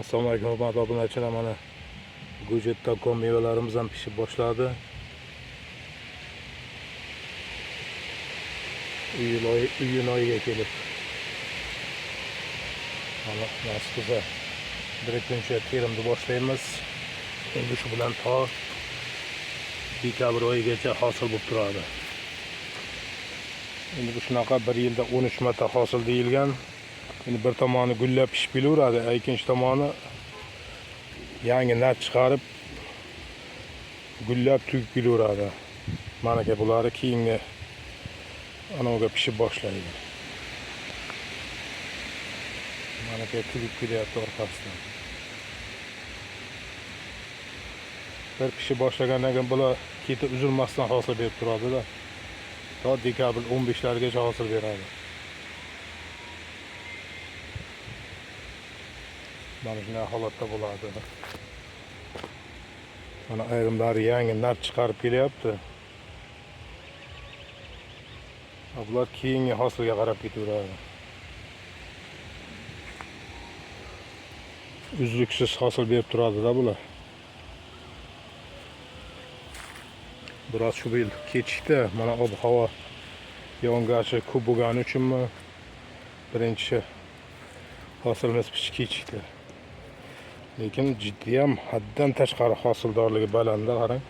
Assalomu alaykum hurmatli obunachilar, mana Gujetda mevalarimiz ham pishib boshladi. Iyun oyiga kelib. Mana nasib qilsa bir kuncha terimni boshlaymiz. Endi shu bilan to dekabr oyigacha hosil bo'lib turadi. Endi bu shunaqa bir yilda 13 marta hosil deyilgan. Endi bir tomoni gullab pishib kelaveradi, ikkinchi tomoni yangi nat chiqarib gullab tugib kelaveradi. Mana ke bulari keyingi anaviga pishib boshlaydi. Mana ke tugib kelyapti orqasidan. Bir pishib boshlagandan keyin bular keti uzilmasdan hosil berib turadi-da. To dekabr 15largacha hosil beradi. Mana shunday holatda bo'ladi. Mana ayrimlari yangi nat chiqarib kelyapti. Bular keyingi hosilga qarab ketaveradi. Uzluksiz hosil berib turadi-da bular. Biroz shu yil kechikdi. Mana ob-havo yog'ingarchilik ko'p bo'lgani uchunmi, birinchi hosilimiz pishib kechikdi. Lekin jiddiy ham haddan tashqari hosildorligi baland, qarang.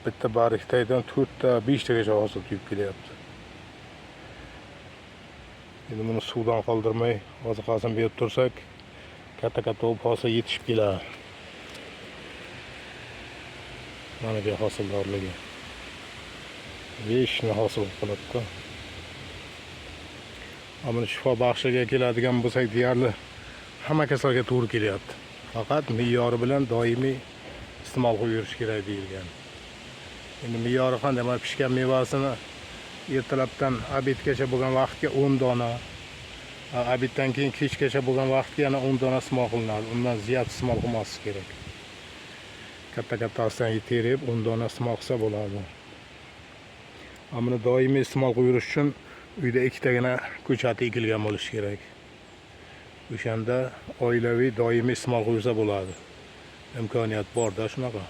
Bitta bariktaydan 4 ta 5 tagacha hosil tugib kelyapti. Endi buni suvdan qoldirmay oziqasini berib tursak, katta-katta hosil yetishib keladi. Mana bu hosildorligi. Veshni hosil qilibdi. Ammo shifo baxshiga keladigan bo'lsak, deyarli hamma kasalga to'g'ri kelyapti. Faqat me'yori bilan doimiy iste'mol qilib yurish kerak deyilgan. Endi me'yori qanday? Mana pishgan mevasini ertalabdan obedgacha bo'lgan vaqtga 10 dona, obeddan keyin kechgacha bo'lgan vaqtga yana 10 dona iste'mol qilinadi. Undan ziyod iste'mol qilmaslik kerak. Katta-kattasidan terib 10 dona iste'mol qilsa bo'ladi. Ammo doimiy iste'mol qilib yurish uchun uyda ikkitagina ko'chat ekilgan bo'lishi kerak. O'shanda oilaviy doimiy iste'mol qilsa bo'ladi. Imkoniyat bor-da shunaqa.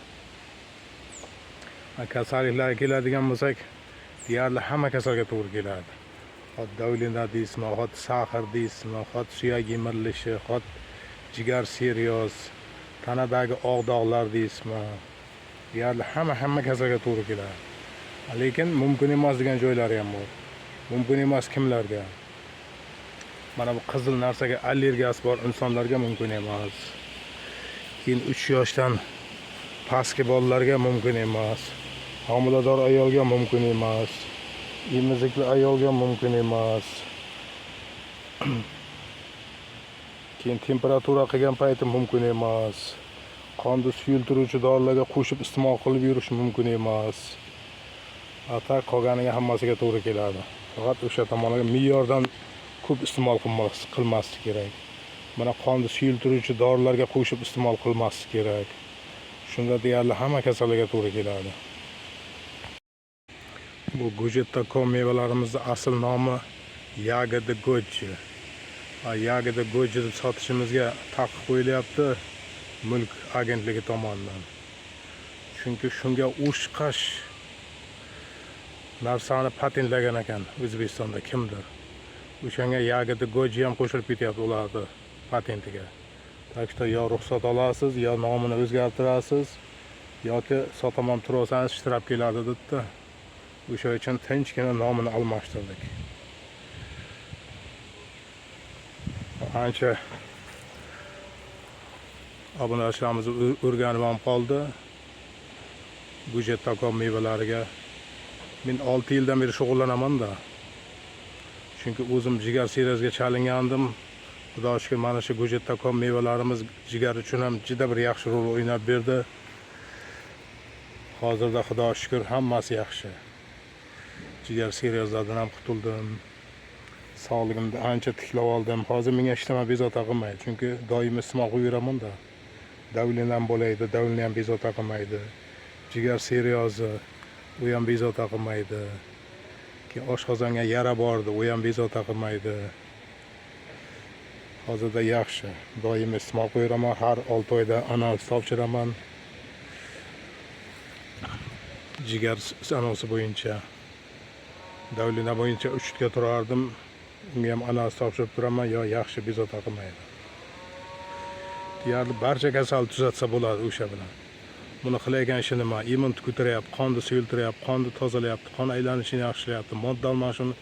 Kasalliklarga keladigan bo'lsak, deyarli hamma kasalga to'g'ri keladi. Hot davlina deysizmi, hot saxar deysizmi, hot suyak yemirilishi, hot jigar seryoz, tanadagi oq dog'lar deysizmi. Deyarli hamma kasalga to'gri keladi. Lekin mumkin emas degan joylari ham bor. Mumkin emas kimlarga? Mana bu qizil narsaga allergiyasi bor insonlarga mumkin emas. Keyin 3 yoshdan pastki bolalarga mumkin emas. Homilador ayolga mumkin emas. Emizikli ayolga mumkin emas. Keyin temperatura qilgan payti mumkin emas. Qonni suyultiruvchi dorilarga qo'shib iste'mol qilib yurish mumkin emas. Atar qolganiga hammasiga to'g'ri keladi. Faqat o'sha tomonga me'yordan ko'p iste'mol qilmaslik kerak. Mana qonni suyultiruvchi dorilarga qo'shib iste'mol qilmaslik kerak. Shunda deyarli hamma kasallikka to'g'ri keladi. Bu Gujetda mevalarimizning asl nomi Yagida Goji. Yagida Goji deb sotishimizga taqiq qo'yilyapti mulk agentligi tomonidan. Chunki shunga o'xshash narsani patentlagan ekan O'zbekistonda kimdir. O'shanga Yagida Goji ham qo'shilib ketyapti ularni patentiga. Takshda yo ruxsat olasiz, yo nomini o'zgartirasiz, yoki sotaman tursangiz ishtirab keladi dedi. O'sha uchun tinchgina nomini almashtirdik. Ancha obunachilarimiz o'rganib ham qoldi. Gujetda mevalariga men 6 yildan beri shug'ullanaman-da. Chunki o'zim jigar seriyasiga chalingandim. Xudoga shukr, mana shu Gujetda mevalarimiz jigar uchun ham juda bir yaxshi rol o'ynab berdi. Hozirda xudoga shukr hammasi yaxshi. Jigar seriyasidan ham qutuldim. Sog'ligimni ancha tiklab oldim. Hozir menga hech nima bezovta qilmaydi. Chunki doimiy iste'mol qilib yuraman-da. Davlin ham bo'laydi, davlin ham bezovta qilmaydi. Jigar seriyasi u ham bezovta qilmaydi. Ki oshqozonga yara bordi, u ham bezovta qilmaydi. hozirda yaxshi. Doim isitma qo'yiraman, har 6 oyda analiz topshiraman. Jigar sanosi bo'yicha, davlina bo'yicha 3 ga turardim. Unga ham analiz topshirib turaman, yo yaxshi bezovta qilmaydi. Deyarli barcha kasal tuzatsa bo'ladi o'sha bilan. Buni qilayotgan ishi nima? Immun ko'taryapti, qonni suyultiryapti, qonni tozalayapti, qon aylanishini yaxshilayapti, modda almashuvini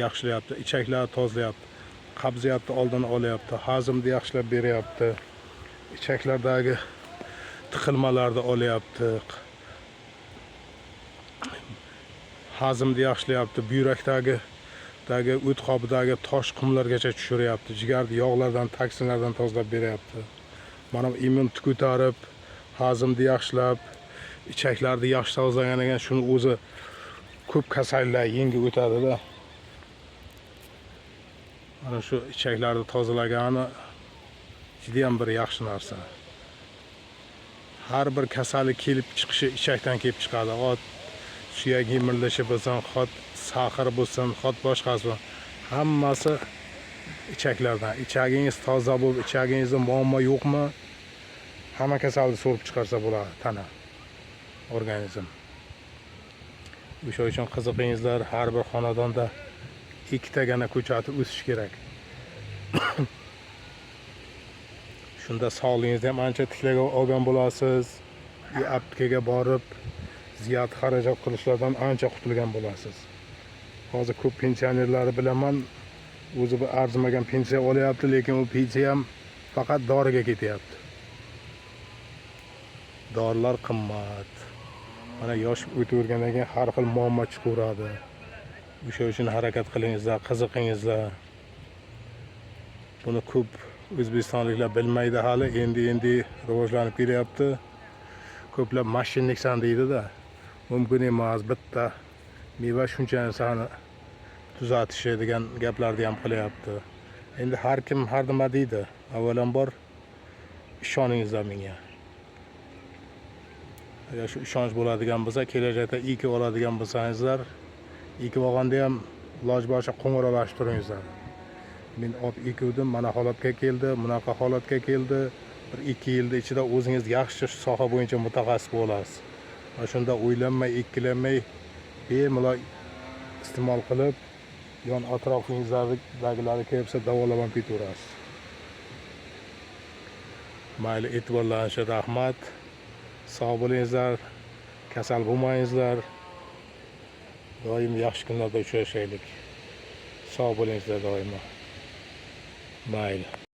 yaxshilayapti, ichaklarni tozalayapti, qabziyatni oldini olyapti, hazmni yaxshilab beryapti, ichaklardagi tiqilmalarni olyapti, hazmni yaxshilayapti, buyrakdagi o't qobidagi tosh qumlargacha tushiryapti, jigarni yog'lardan, toksinlardan tozalab beryapti. Mana immun ko'tarib, hazmni yaxshilab, ichaklarni yaxshi tozalaganidan keyin shuni o'zi ko'p kasallar yengib o'tadi-da. Mana shu ichaklarni tozalagani juda ham bir yaxshi narsa. Har bir kasallik kelib chiqishi ichakdan kelib chiqadi. Suyak yemirilishi bo'lsin, xot sahar bo'lsin, xot boshqasi, hammasi ichaklardan. Ichagingiz toza bo'lib, ichagingizda muammo yo'qmi? Hamma kasallikni so'rib chiqarsa bo'ladi tana, organizm. O'sha uchun qiziqingizlar, har bir xonadonda ikkitagina ko'chatni o'sish kerak. Shunda sog'lig'ingizni ham ancha tiklab olgan bo'lasiz. Aptekaga borib ziyat xarajat qilishlardan ancha qutulgan bo'lasiz. Hozir ko'p pensionerlarni bilaman, o'zi bir arzimagan pensiya olyapti, lekin u pensiya ham faqat doriga ketyapti. Dorilar qimmat. Mana yosh o'tavergandan keyin har xil muammo chiqaveradi. O'sha uchun harakat qilingizlar, qiziqingizlar. Buni ko'p o'zbekistonliklar bilmaydi hali, endi rivojlanib kelyapti. Ko'plar mashinliksan deydi-da. Mumkin emas, bitta meva shuncha narsani tuzatishi degan gaplarni ham qilyapti. Endi har kim har nima deydi. Avvalambor ishoningizlar menga. Agar shu ishonch bo'ladigan bo'lsa, kelajakda ekib oladigan bo'lsangizlar, ekib olganda ham iloj boricha qo'ng'iroqlashib turingizlar. Men ekuvdim, mana holatga keldi, bunaqa holatga keldi. Bir 2 yilda ichida o'zingiz yaxshi soha bo'yicha mutaxassis bo'lasiz. Shunda o'ylanmay, ikkilanmay bemalol iste'mol qilib, yon atrofingizdagilarga kelsa davolab ham ketaverasiz. Mayli, e'tiborlaringiz uchun rahmat. Sog' bo'lingizlar, kasal bo'lmangizlar. Doim yaxshi kunlarda uchrashaylik. Sog' bo'lingizlar doimo. Mayli.